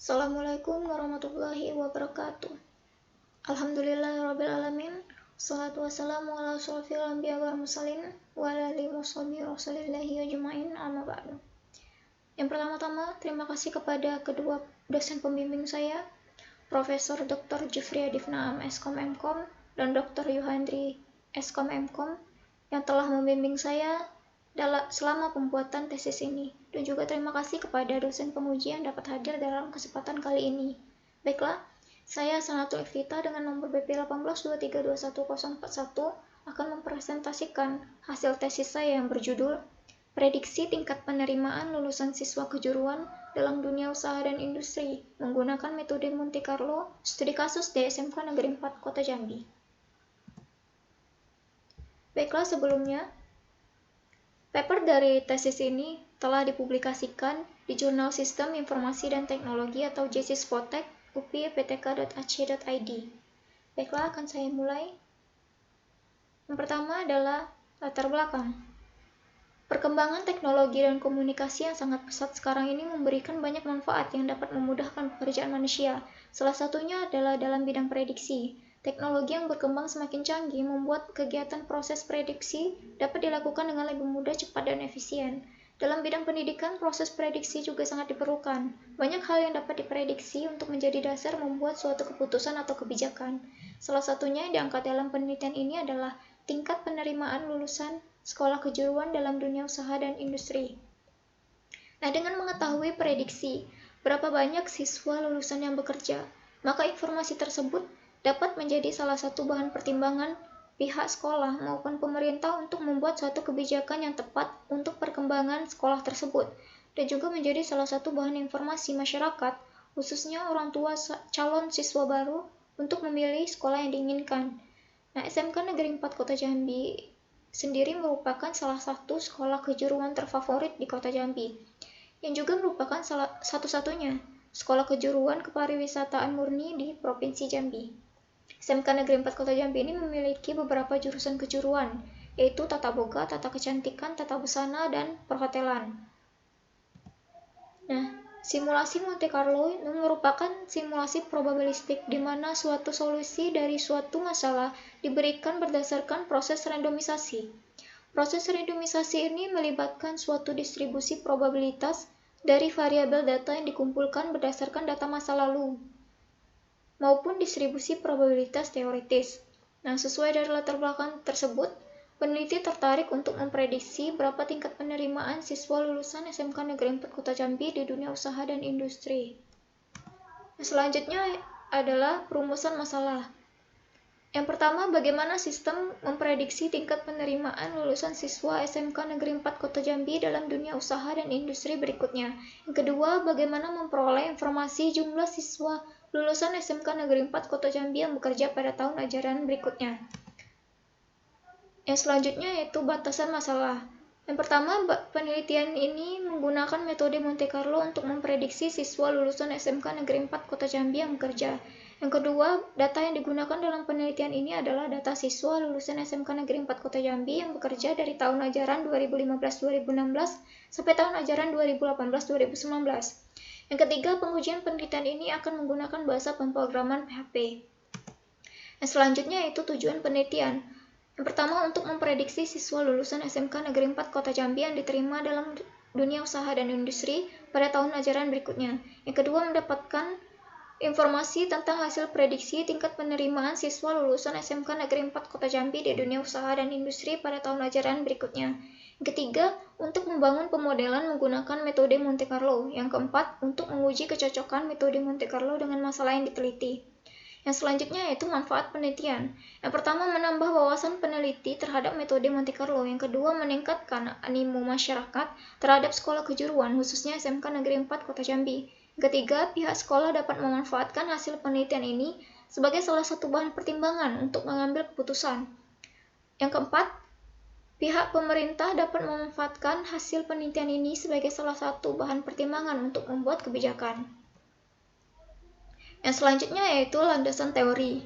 Assalamualaikum warahmatullahi wabarakatuh. Alhamdulillahirrabbilalamin. Wassalatu wassalamu ala asyrofil anbiya wal mursalin wa ala alihi washabihi rasulillahi ajma'in, amma ba'du. Yang pertama-tama, terima kasih kepada kedua dosen pembimbing saya, Profesor Dr. Jufri Adifnaam Eskom Emkom dan Dr. Yuhandri Eskom Emkom yang telah membimbing saya selama pembuatan tesis ini, dan juga terima kasih kepada dosen penguji yang dapat hadir dalam kesempatan kali ini. Baiklah, saya Sanatul Iftita dengan nomor BP 1823211041 akan mempresentasikan hasil tesis saya yang berjudul Prediksi Tingkat Penerimaan Lulusan Siswa Kejuruan dalam Dunia Usaha dan Industri menggunakan metode Monte Carlo, studi kasus di SMK Negeri 4 Kota Jambi. Baiklah, sebelumnya, paper dari tesis ini telah dipublikasikan di Jurnal Sistem Informasi dan Teknologi atau JSIS-Spotek upi.ptk.ac.id. Baiklah, akan saya mulai. Yang pertama adalah latar belakang. Perkembangan teknologi dan komunikasi yang sangat pesat sekarang ini memberikan banyak manfaat yang dapat memudahkan pekerjaan manusia. Salah satunya adalah dalam bidang prediksi. Teknologi yang berkembang semakin canggih membuat kegiatan proses prediksi dapat dilakukan dengan lebih mudah, cepat, dan efisien. Dalam bidang pendidikan, proses prediksi juga sangat diperlukan. Banyak hal yang dapat diprediksi untuk menjadi dasar membuat suatu keputusan atau kebijakan. Salah satunya yang diangkat dalam penelitian ini adalah tingkat penerimaan lulusan sekolah kejuruan dalam dunia usaha dan industri. Nah, dengan mengetahui prediksi berapa banyak siswa lulusan yang bekerja, maka informasi tersebut dapat menjadi salah satu bahan pertimbangan pihak sekolah maupun pemerintah untuk membuat suatu kebijakan yang tepat untuk perkembangan sekolah tersebut, dan juga menjadi salah satu bahan informasi masyarakat, khususnya orang tua calon siswa baru, untuk memilih sekolah yang diinginkan. Nah, SMK Negeri 4 Kota Jambi sendiri merupakan salah satu sekolah kejuruan terfavorit di Kota Jambi, yang juga merupakan satu-satunya sekolah kejuruan kepariwisataan murni di Provinsi Jambi. SMK Negeri 4 Kota Jambi ini memiliki beberapa jurusan kejuruan, yaitu Tata Boga, Tata Kecantikan, Tata Busana, dan Perhotelan. Nah, simulasi Monte Carlo merupakan simulasi probabilistik di mana suatu solusi dari suatu masalah diberikan berdasarkan proses randomisasi. Proses randomisasi ini melibatkan suatu distribusi probabilitas dari variabel data yang dikumpulkan berdasarkan data masa lalu, maupun distribusi probabilitas teoritis. Nah, sesuai dari latar belakang tersebut, peneliti tertarik untuk memprediksi berapa tingkat penerimaan siswa lulusan SMK Negeri 4 Kota Jambi di dunia usaha dan industri. Nah, selanjutnya adalah perumusan masalah. Yang pertama, bagaimana sistem memprediksi tingkat penerimaan lulusan siswa SMK Negeri 4 Kota Jambi dalam dunia usaha dan industri berikutnya. Yang kedua, bagaimana memperoleh informasi jumlah siswa lulusan SMK Negeri 4 Kota Jambi yang bekerja pada tahun ajaran berikutnya. Yang selanjutnya yaitu batasan masalah. Yang pertama, penelitian ini menggunakan metode Monte Carlo untuk memprediksi siswa lulusan SMK Negeri 4 Kota Jambi yang bekerja. Yang kedua, data yang digunakan dalam penelitian ini adalah data siswa lulusan SMK Negeri 4 Kota Jambi yang bekerja dari tahun ajaran 2015-2016 sampai tahun ajaran 2018-2019. Yang ketiga, pengujian penelitian ini akan menggunakan bahasa pemrograman PHP. Yang selanjutnya yaitu tujuan penelitian. Yang pertama, untuk memprediksi siswa lulusan SMK Negeri 4 Kota Jambi yang diterima dalam dunia usaha dan industri pada tahun ajaran berikutnya. Yang kedua, mendapatkan informasi tentang hasil prediksi tingkat penerimaan siswa lulusan SMK Negeri 4 Kota Jambi di dunia usaha dan industri pada tahun ajaran berikutnya. Yang ketiga, untuk membangun pemodelan menggunakan metode Monte Carlo. Yang keempat, untuk menguji kecocokan metode Monte Carlo dengan masalah yang diteliti. Yang selanjutnya yaitu manfaat penelitian. Yang pertama, menambah wawasan peneliti terhadap metode Monte Carlo. Yang kedua, meningkatkan animo masyarakat terhadap sekolah kejuruan, khususnya SMK Negeri 4 Kota Jambi. Yang ketiga, pihak sekolah dapat memanfaatkan hasil penelitian ini sebagai salah satu bahan pertimbangan untuk mengambil keputusan. Yang keempat, pihak pemerintah dapat memanfaatkan hasil penelitian ini sebagai salah satu bahan pertimbangan untuk membuat kebijakan. Yang selanjutnya yaitu landasan teori.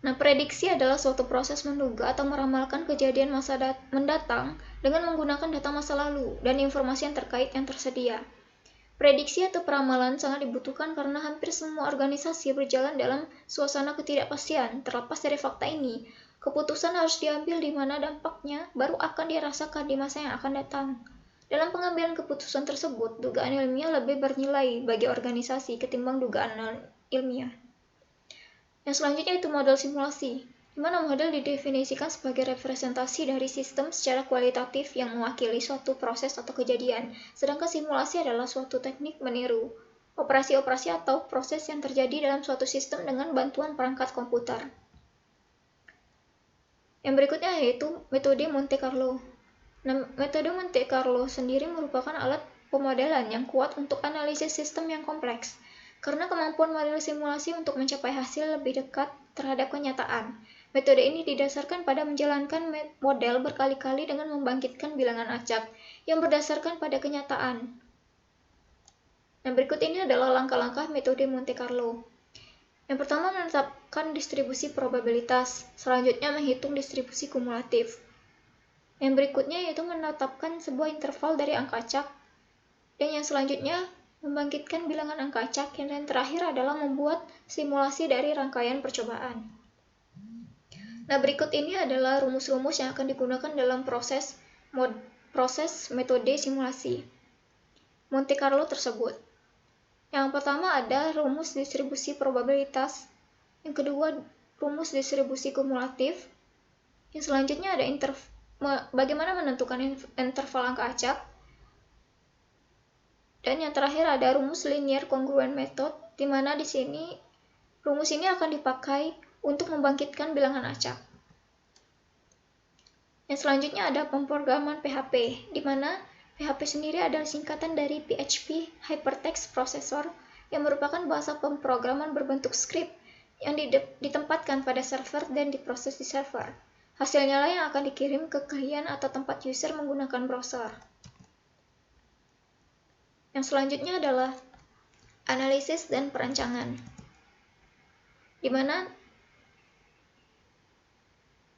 Nah, prediksi adalah suatu proses menduga atau meramalkan kejadian masa mendatang dengan menggunakan data masa lalu dan informasi yang terkait yang tersedia. Prediksi atau peramalan sangat dibutuhkan karena hampir semua organisasi berjalan dalam suasana ketidakpastian. Terlepas dari fakta ini, keputusan harus diambil di mana dampaknya baru akan dirasakan di masa yang akan datang. Dalam pengambilan keputusan tersebut, dugaan ilmiah lebih bernilai bagi organisasi ketimbang dugaan non-ilmiah. Yang selanjutnya itu model simulasi, di mana model didefinisikan sebagai representasi dari sistem secara kualitatif yang mewakili suatu proses atau kejadian, sedangkan simulasi adalah suatu teknik meniru operasi-operasi atau proses yang terjadi dalam suatu sistem dengan bantuan perangkat komputer. Yang berikutnya yaitu metode Monte Carlo. Nah, metode Monte Carlo sendiri merupakan alat pemodelan yang kuat untuk analisis sistem yang kompleks, karena kemampuan model simulasi untuk mencapai hasil lebih dekat terhadap kenyataan. Metode ini didasarkan pada menjalankan model berkali-kali dengan membangkitkan bilangan acak yang berdasarkan pada kenyataan. Nah, berikut ini adalah langkah-langkah metode Monte Carlo. Yang pertama, menetapkan distribusi probabilitas. Selanjutnya, menghitung distribusi kumulatif. Yang berikutnya yaitu menetapkan sebuah interval dari angka acak. Dan yang selanjutnya, membangkitkan bilangan angka acak. Dan terakhir adalah membuat simulasi dari rangkaian percobaan. Nah, berikut ini adalah rumus-rumus yang akan digunakan dalam proses metode simulasi Monte Carlo tersebut. Yang pertama ada rumus distribusi probabilitas, yang kedua rumus distribusi kumulatif, yang selanjutnya ada bagaimana menentukan interval angka acak, dan yang terakhir ada rumus linear congruent method, di mana di sini rumus ini akan dipakai untuk membangkitkan bilangan acak. Yang selanjutnya ada pemrograman PHP, di mana PHP sendiri adalah singkatan dari PHP Hypertext Processor, yang merupakan bahasa pemrograman berbentuk script yang ditempatkan pada server dan diproses di server. Hasilnya lah yang akan dikirim ke klien atau tempat user menggunakan browser. Yang selanjutnya adalah analisis dan perancangan, di mana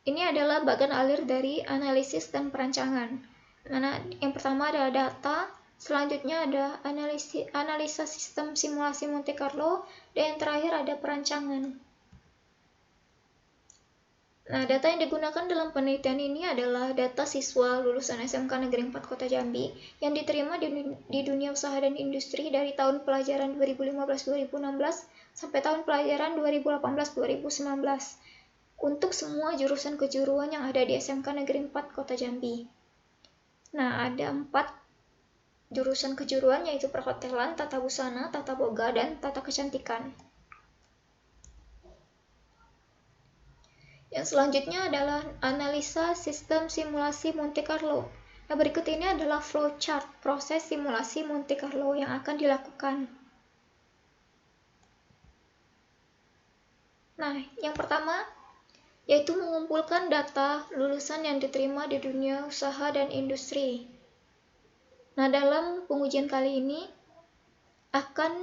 ini adalah bagan alir dari analisis dan perancangan. Mana yang pertama adalah data, selanjutnya ada analisa sistem simulasi Monte Carlo, dan yang terakhir ada perancangan. Nah, data yang digunakan dalam penelitian ini adalah data siswa lulusan SMK Negeri 4 Kota Jambi yang diterima di dunia usaha dan industri dari tahun pelajaran 2015-2016 sampai tahun pelajaran 2018-2019 untuk semua jurusan kejuruan yang ada di SMK Negeri 4 Kota Jambi. Nah, ada 4 jurusan kejuruan yaitu perhotelan, tata busana, tata boga, dan tata kecantikan. Yang selanjutnya adalah analisa sistem simulasi Monte Carlo. Nah, berikut ini adalah flowchart proses simulasi Monte Carlo yang akan dilakukan. Nah, yang pertama yaitu mengumpulkan data lulusan yang diterima di dunia usaha dan industri. Nah, dalam pengujian kali ini akan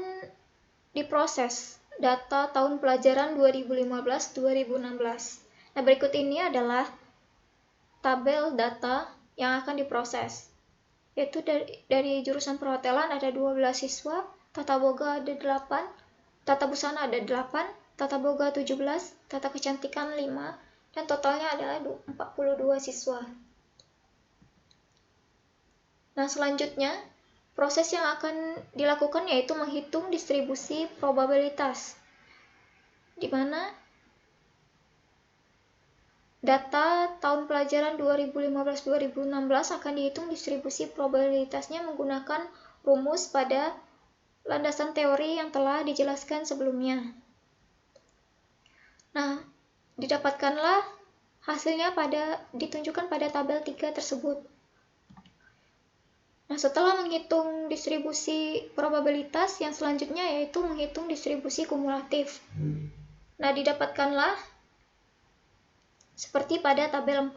diproses data tahun pelajaran 2015-2016. Nah, berikut ini adalah tabel data yang akan diproses. Yaitu dari jurusan perhotelan ada 12 siswa, tata boga ada 8, tata busana ada 8, tata boga 17, tata kecantikan 5, dan totalnya adalah 42 siswa. Nah, selanjutnya, proses yang akan dilakukan yaitu menghitung distribusi probabilitas, di mana data tahun pelajaran 2015-2016 akan dihitung distribusi probabilitasnya menggunakan rumus pada landasan teori yang telah dijelaskan sebelumnya. Nah, didapatkanlah hasilnya ditunjukkan pada tabel 3 tersebut. Nah, setelah menghitung distribusi probabilitas, yang selanjutnya yaitu menghitung distribusi kumulatif. Nah, didapatkanlah seperti pada tabel 4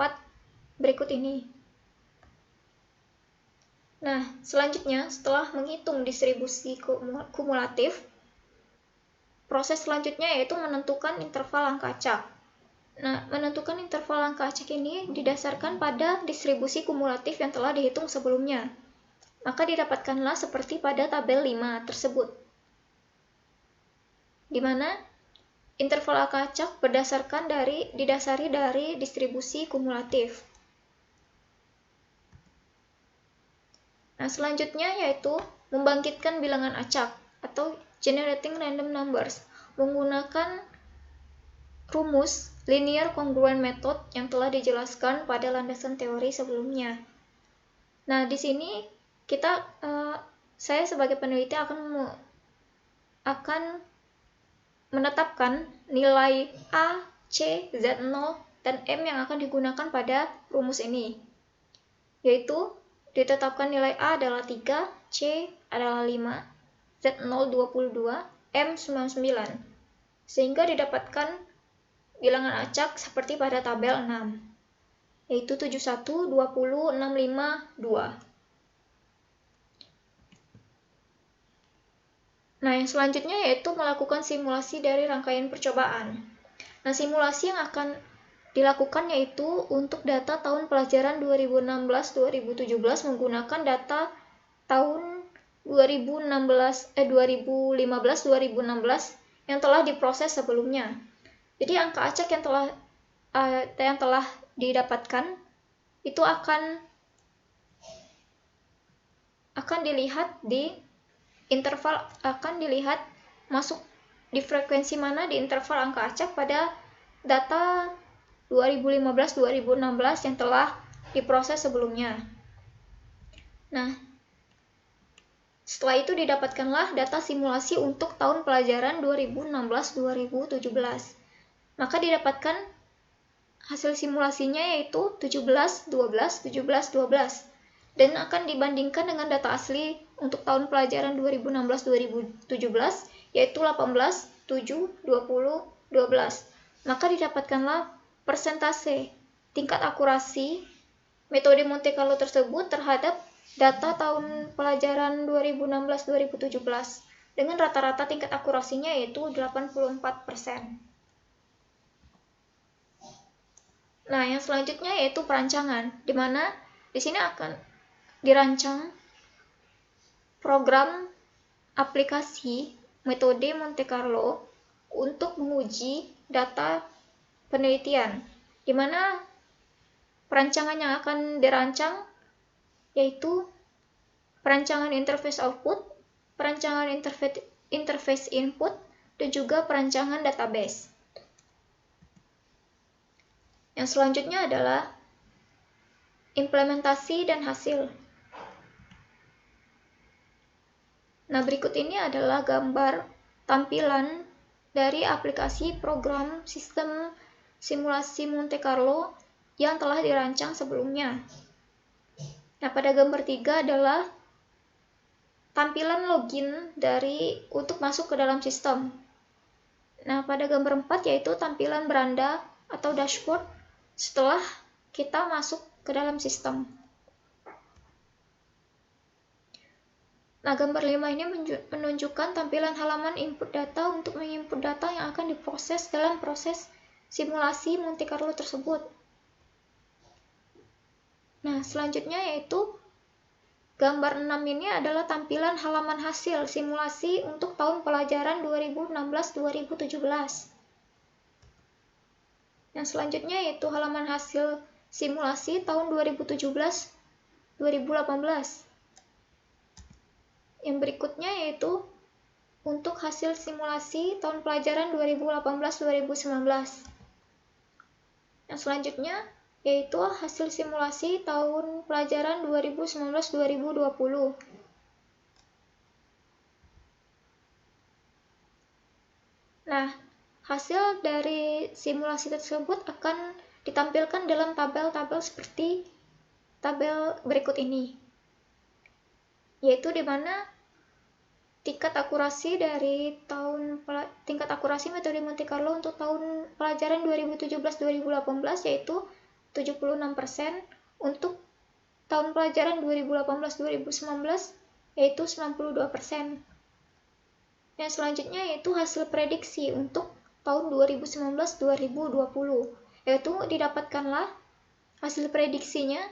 berikut ini. Nah, selanjutnya setelah menghitung distribusi kumulatif, proses selanjutnya yaitu menentukan interval angka acak. Nah, menentukan interval angka acak ini didasarkan pada distribusi kumulatif yang telah dihitung sebelumnya. maka didapatkanlah seperti pada tabel 5 tersebut, di mana interval angka acak didasari dari distribusi kumulatif. Nah, selanjutnya yaitu membangkitkan bilangan acak atau generating random numbers menggunakan rumus linear congruent method yang telah dijelaskan pada landasan teori sebelumnya. Nah, di sini saya sebagai peneliti akan menetapkan nilai A, C, Z0, dan M yang akan digunakan pada rumus ini, yaitu ditetapkan nilai A adalah 3, C adalah 5, Z0 22, M 99, sehingga didapatkan bilangan acak seperti pada tabel 6, yaitu 71, 20, 65, 2. Nah, yang selanjutnya yaitu melakukan simulasi dari rangkaian percobaan. Nah, simulasi yang akan dilakukan yaitu untuk data tahun pelajaran 2016-2017 menggunakan data tahun 2015-2016 yang telah diproses sebelumnya. Jadi angka acak yang telah didapatkan itu akan dilihat di interval, masuk di frekuensi mana di interval angka acak pada data 2015-2016 yang telah diproses sebelumnya. Nah, setelah itu didapatkanlah data simulasi untuk tahun pelajaran 2016-2017. Maka didapatkan hasil simulasinya yaitu 17, 12, 17, 12. Dan akan dibandingkan dengan data asli untuk tahun pelajaran 2016-2017 yaitu 18, 7, 20, 12. Maka didapatkanlah persentase tingkat akurasi metode Monte Carlo tersebut terhadap data tahun pelajaran 2016-2017 dengan rata-rata tingkat akurasinya yaitu 84%. Nah, yang selanjutnya yaitu perancangan, di mana di sini akan dirancang program aplikasi metode Monte Carlo untuk menguji data penelitian, di mana perancangan yang akan dirancang yaitu perancangan interface output, perancangan interface input, dan juga perancangan database. Yang selanjutnya adalah implementasi dan hasil. Nah, berikut ini adalah gambar tampilan dari aplikasi program sistem simulasi Monte Carlo yang telah dirancang sebelumnya. Nah, pada gambar 3 adalah tampilan login untuk masuk ke dalam sistem. Nah, pada gambar 4 yaitu tampilan beranda atau dashboard setelah kita masuk ke dalam sistem. Nah, gambar 5 ini menunjukkan tampilan halaman input data untuk menginput data yang akan diproses dalam proses simulasi Monte Carlo tersebut. Nah, selanjutnya yaitu gambar 6 ini adalah tampilan halaman hasil simulasi untuk tahun pelajaran 2016-2017. Yang selanjutnya yaitu halaman hasil simulasi tahun 2017-2018. Yang berikutnya yaitu untuk hasil simulasi tahun pelajaran 2018-2019. Yang selanjutnya yaitu hasil simulasi tahun pelajaran 2019-2020. Nah, hasil dari simulasi tersebut akan ditampilkan dalam tabel-tabel seperti tabel berikut ini, yaitu di mana tingkat akurasi metode Monte Carlo untuk tahun pelajaran 2017-2018 yaitu 76%, untuk tahun pelajaran 2018-2019 yaitu 92%. Yang selanjutnya yaitu hasil prediksi untuk tahun 2019-2020, yaitu didapatkanlah hasil prediksinya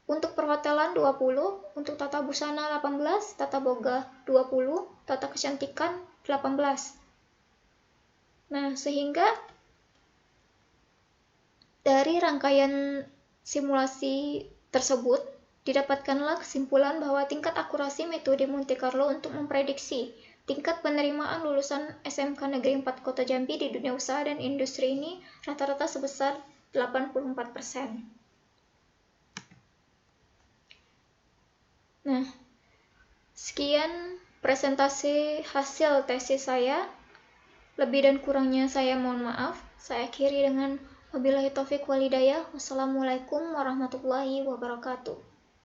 Untuk perhotelan 20, untuk tata busana 18, tata boga 20, tata kecantikan 18. Nah, sehingga dari rangkaian simulasi tersebut didapatkanlah kesimpulan bahwa tingkat akurasi metode Monte Carlo untuk memprediksi tingkat penerimaan lulusan SMK Negeri 4 Kota Jambi di dunia usaha dan industri ini rata-rata sebesar 84%. Nah, sekian presentasi hasil tesis saya. Lebih dan kurangnya saya mohon maaf. Saya akhiri dengan wabillahi taufiq walhidayah. Wassalamualaikum warahmatullahi wabarakatuh.